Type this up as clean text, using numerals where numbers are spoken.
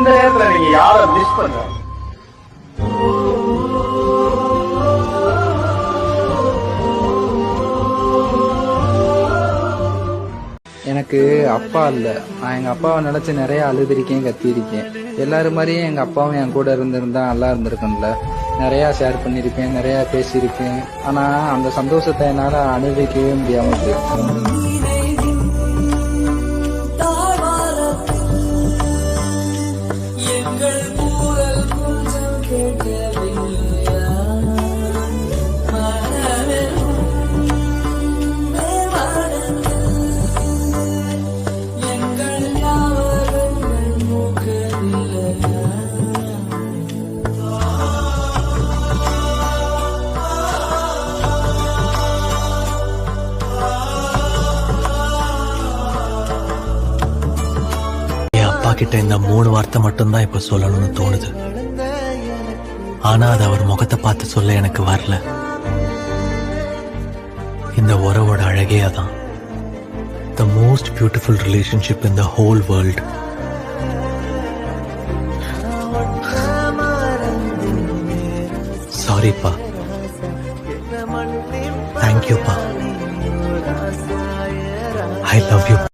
இந்த நேரத்துல நீங்க யாரை மிஸ் பண்ற? எனக்கு அப்பா இல்லை. நான் எங்கள் அப்பாவை நினச்சி நிறைய அழுதுருக்கேன், கத்தியிருக்கேன். எல்லாரும் மாதிரியும் எங்கள் அப்பாவும் என் கூட இருந்திருந்தா நல்லா இருந்திருக்கும்ல. நிறையா ஷேர் பண்ணியிருப்பேன், நிறையா பேசியிருப்பேன். ஆனால் அந்த சந்தோஷத்தை என்னால் அனுபவிக்கவே முடியாமல் போயிடுச்சு. கிட்ட இந்த 3 வார்த்தை மட்டும்தான் இப்ப சொல்லணும்னு தோணுது. ஆனா அது அவர் முகத்தை பார்த்து சொல்ல எனக்கு வரல. இந்த உறவோட அழகே அதான். The most beautiful relationship in the whole world. Sorry pa. Thank you pa. I love you.